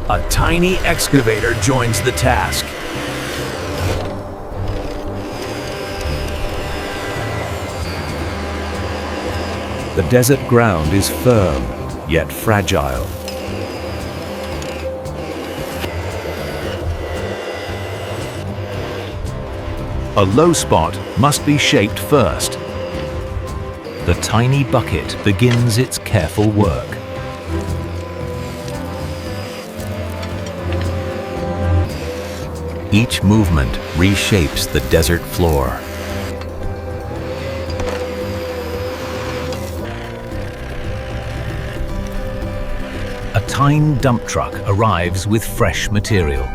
A tiny excavator joins the task. The desert ground is firm, yet fragile. A low spot must be shaped first. The tiny bucket begins its careful work. Each movement reshapes the desert floor. A tiny dump truck arrives with fresh material.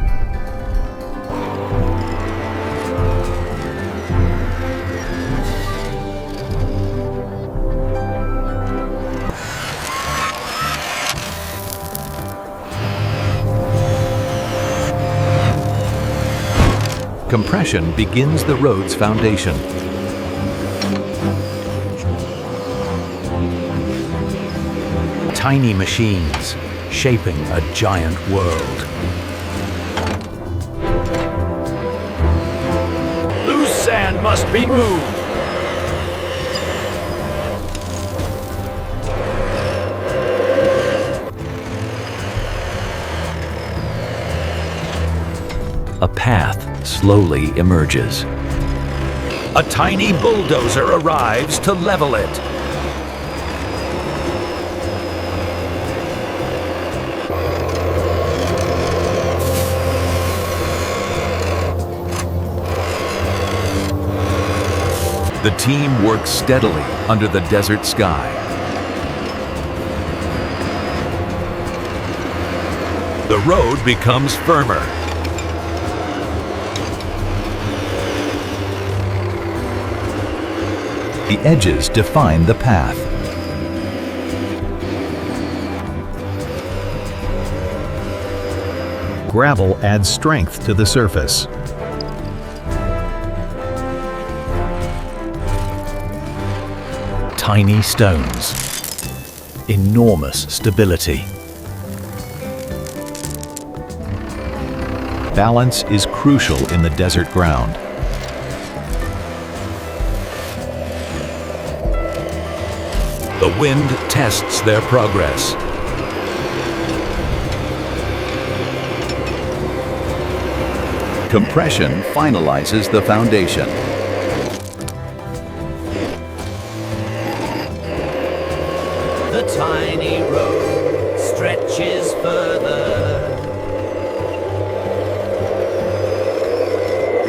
Compression begins the road's foundation. Tiny machines shaping a giant world. Loose sand must be moved. A path slowly emerges. A tiny bulldozer arrives to level it. The team works steadily under the desert sky. The road becomes firmer. The edges define the path. Gravel adds strength to the surface. Tiny stones. Enormous stability. Balance is crucial in the desert ground. The wind tests their progress. Compression finalizes the foundation. The tiny road stretches further.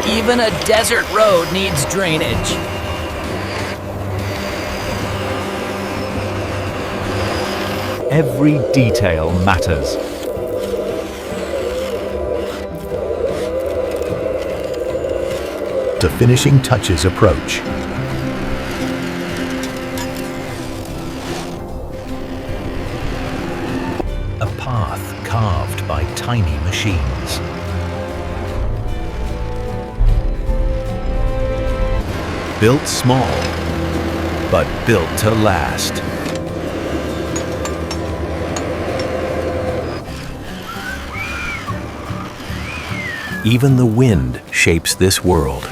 Even a desert road needs drainage. Every detail matters. The finishing touches approach. A path carved by tiny machines. Built small, but built to last. Even the wind shapes this world.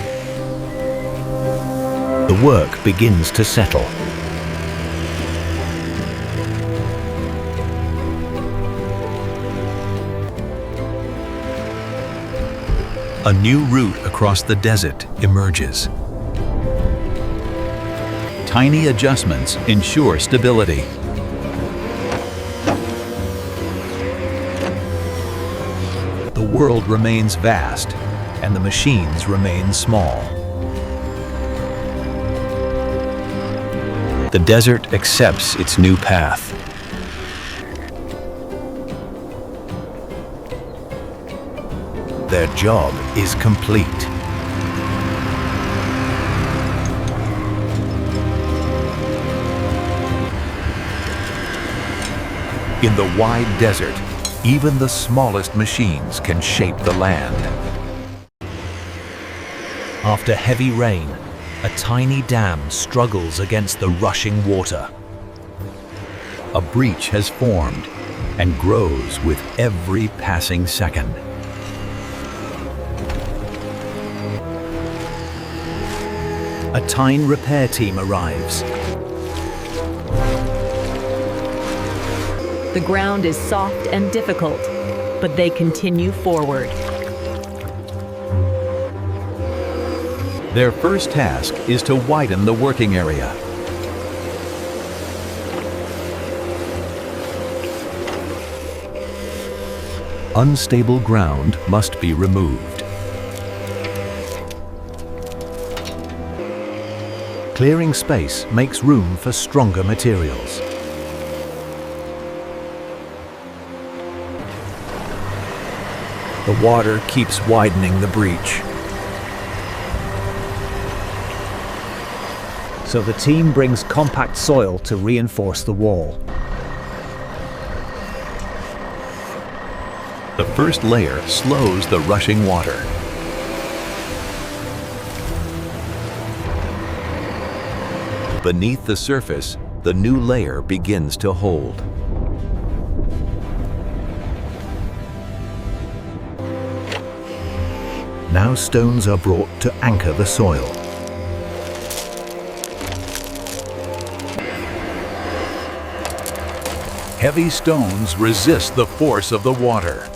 The work begins to settle. A new route across the desert emerges. Tiny adjustments ensure stability. The world remains vast, and the machines remain small. The desert accepts its new path. Their job is complete. In the wide desert, even the smallest machines can shape the land. After heavy rain, a tiny dam struggles against the rushing water. A breach has formed, and grows with every passing second. A Tyne repair team arrives. The ground is soft and difficult, but they continue forward. Their first task is to widen the working area. Unstable ground must be removed. Clearing space makes room for stronger materials. The water keeps widening the breach. So the team brings compact soil to reinforce the wall. The first layer slows the rushing water. Beneath the surface, the new layer begins to hold. Now stones are brought to anchor the soil. Heavy stones resist the force of the water.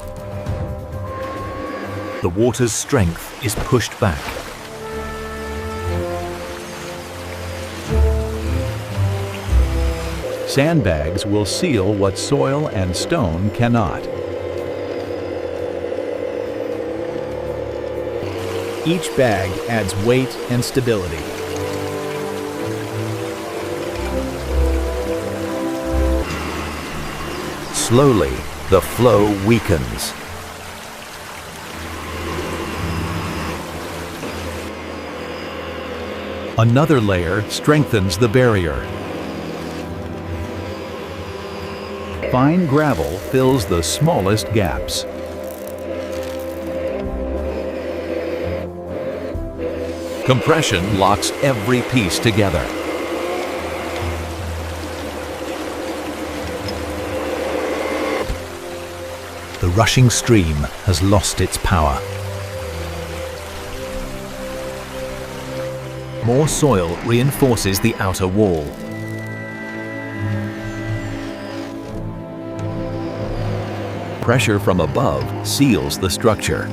The water's strength is pushed back. Sandbags will seal what soil and stone cannot. Each bag adds weight and stability. Slowly, the flow weakens. Another layer strengthens the barrier. Fine gravel fills the smallest gaps. Compression locks every piece together. The rushing stream has lost its power. More soil reinforces the outer wall. Pressure from above seals the structure.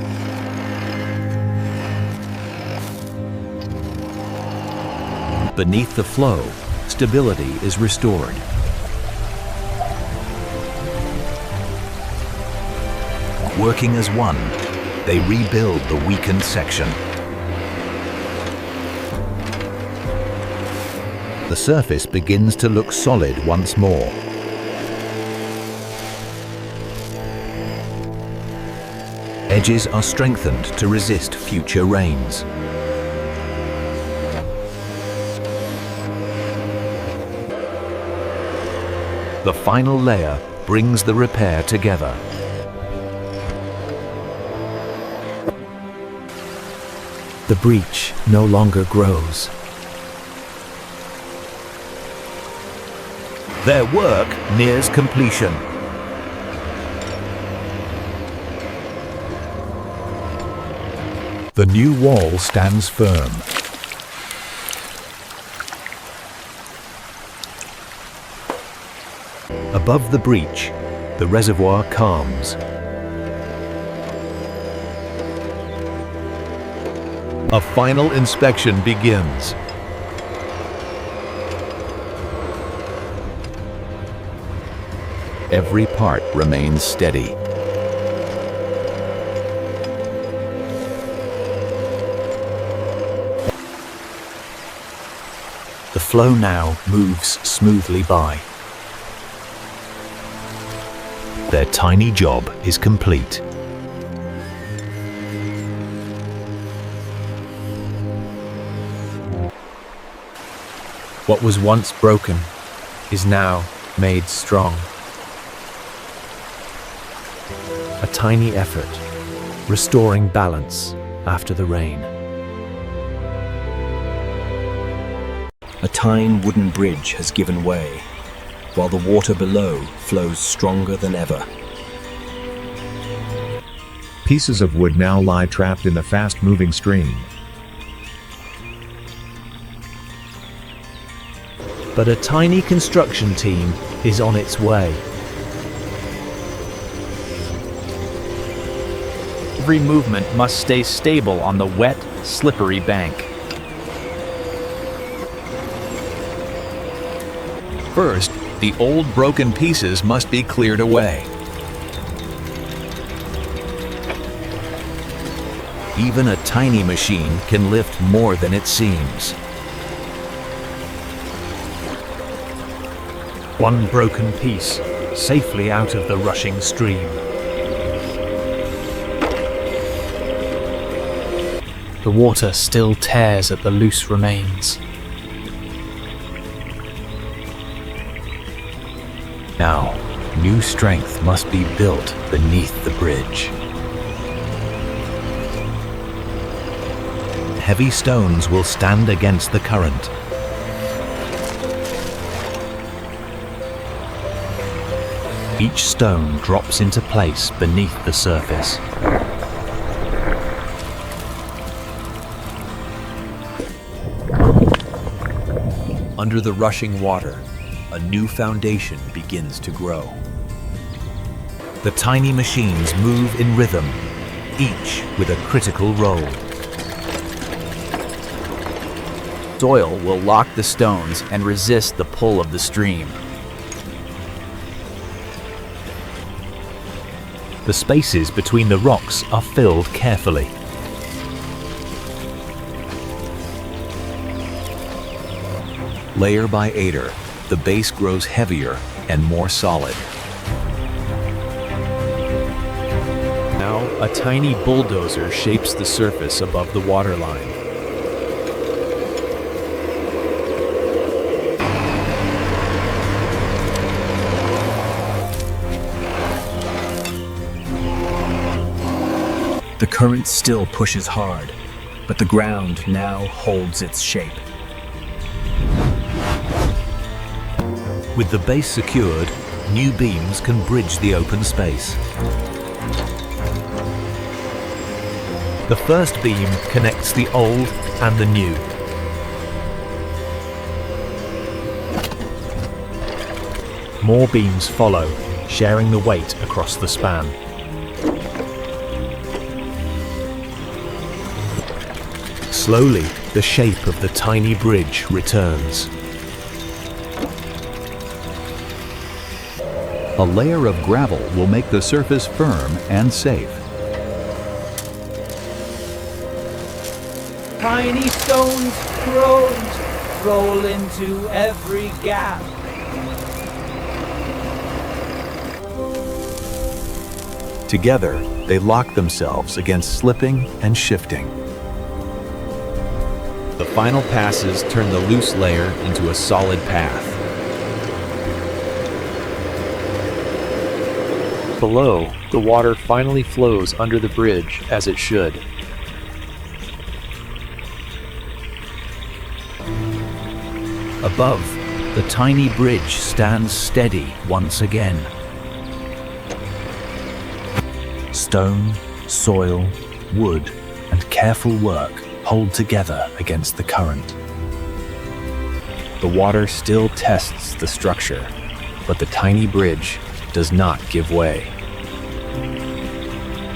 Beneath the flow, stability is restored. Working as one, they rebuild the weakened section. The surface begins to look solid once more. Edges are strengthened to resist future rains. The final layer brings the repair together. The breach no longer grows. Their work nears completion. The new wall stands firm. Above the breach, the reservoir calms. A final inspection begins. Every part remains steady. The flow now moves smoothly by. Their tiny job is complete. What was once broken is now made strong. A tiny effort, restoring balance after the rain. A Tyne wooden bridge has given way. while the water below flows stronger than ever. Pieces of wood now lie trapped in the fast-moving stream. But a tiny construction team is on its way. Every movement must stay stable on the wet, slippery bank. First, the old broken pieces must be cleared away. Even a tiny machine can lift more than it seems. One broken piece, safely out of the rushing stream. The water still tears at the loose remains. Now, new strength must be built beneath the bridge. Heavy stones will stand against the current. Each stone drops into place beneath the surface. Under the rushing water, a new foundation begins to grow. The tiny machines move in rhythm, each with a critical role. Soil will lock the stones and resist the pull of the stream. The spaces between the rocks are filled carefully. Layer by layer, the base grows heavier and more solid. Now, a tiny bulldozer shapes the surface above the waterline. The current still pushes hard, but the ground now holds its shape. With the base secured, new beams can bridge the open space. The first beam connects the old and the new. More beams follow, sharing the weight across the span. Slowly, the shape of the tiny bridge returns. A layer of gravel will make the surface firm and safe. Tiny stones roll into every gap. Together, they lock themselves against slipping and shifting. The final passes turn the loose layer into a solid path. Below, the water finally flows under the bridge as it should. Above, the tiny bridge stands steady once again. Stone, soil, wood, and careful work hold together against the current. The water still tests the structure, but the tiny bridge does not give way.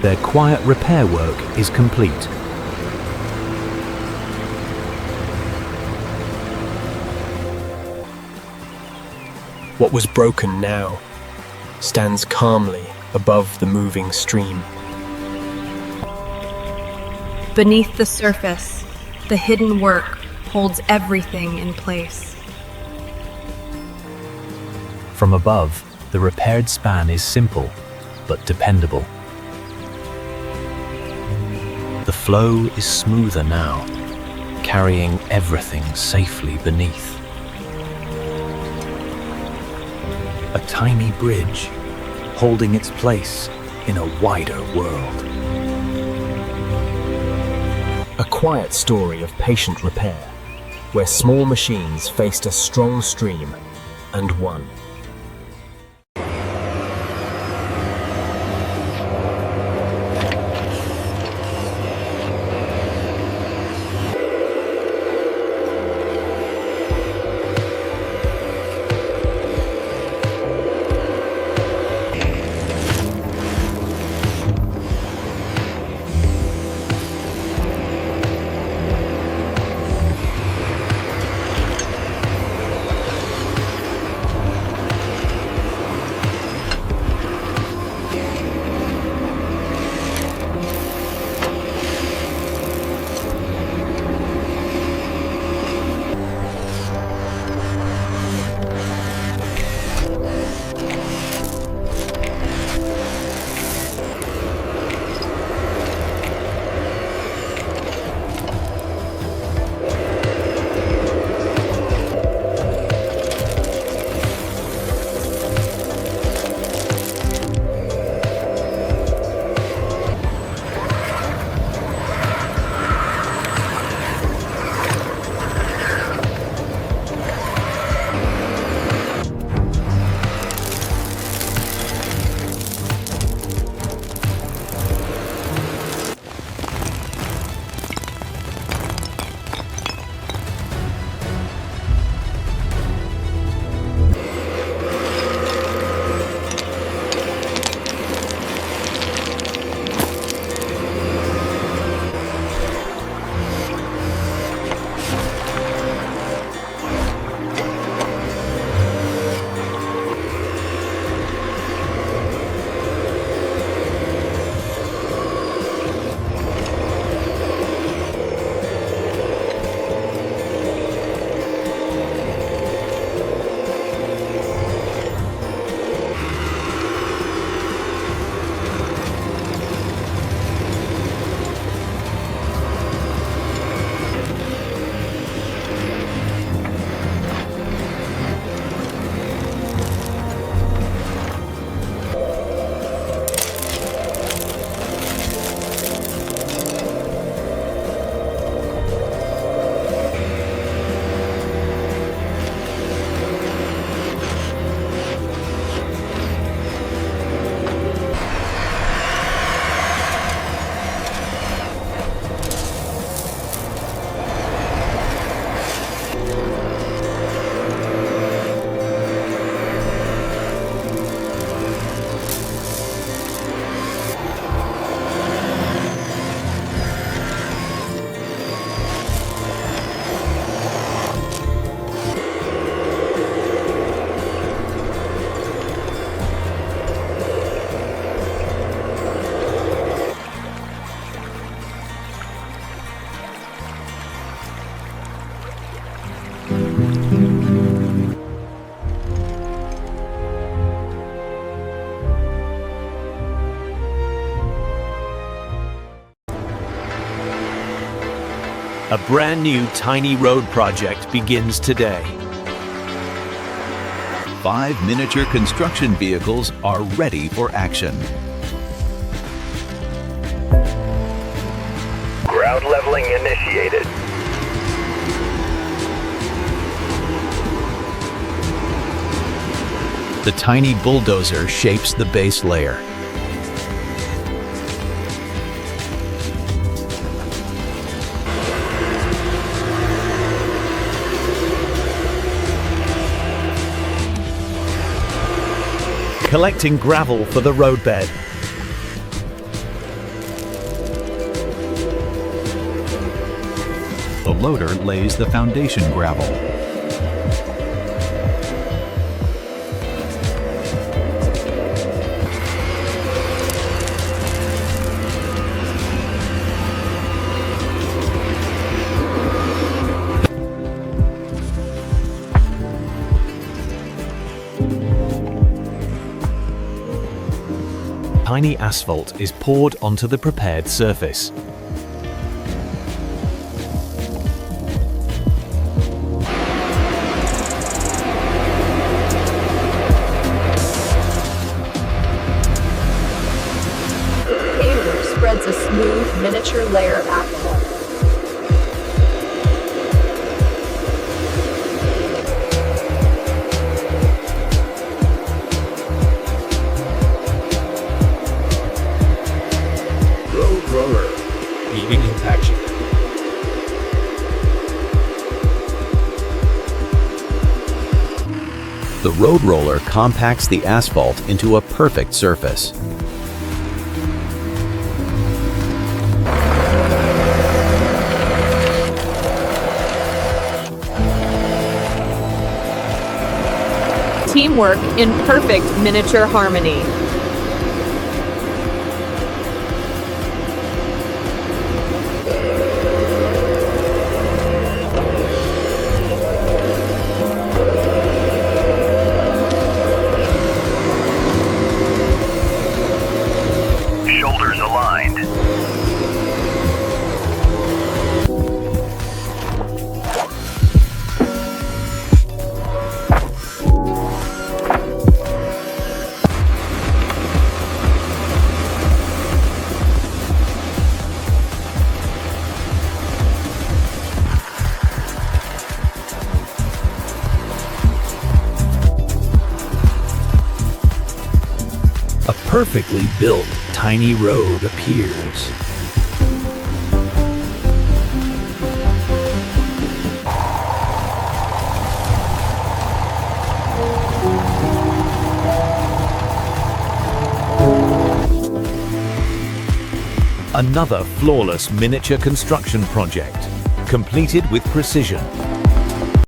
Their quiet repair work is complete. What was broken now stands calmly above the moving stream. Beneath the surface, the hidden work holds everything in place. From above, the repaired span is simple, but dependable. The flow is smoother now, carrying everything safely beneath. A tiny bridge, holding its place in a wider world. A quiet story of patient repair, where small machines faced a strong stream and won. A brand new tiny road project begins today. 5 miniature construction vehicles are ready for action. Ground leveling initiated. The tiny bulldozer shapes the base layer. Collecting gravel for the roadbed. The loader lays the foundation gravel. Tiny asphalt is poured onto the prepared surface. Excavator spreads a smooth miniature layer of asphalt. Leaving compaction. The road roller compacts the asphalt into a perfect surface. Teamwork in perfect miniature harmony. Shoulders aligned. A perfectly built tiny road appears. Another flawless miniature construction project, completed with precision.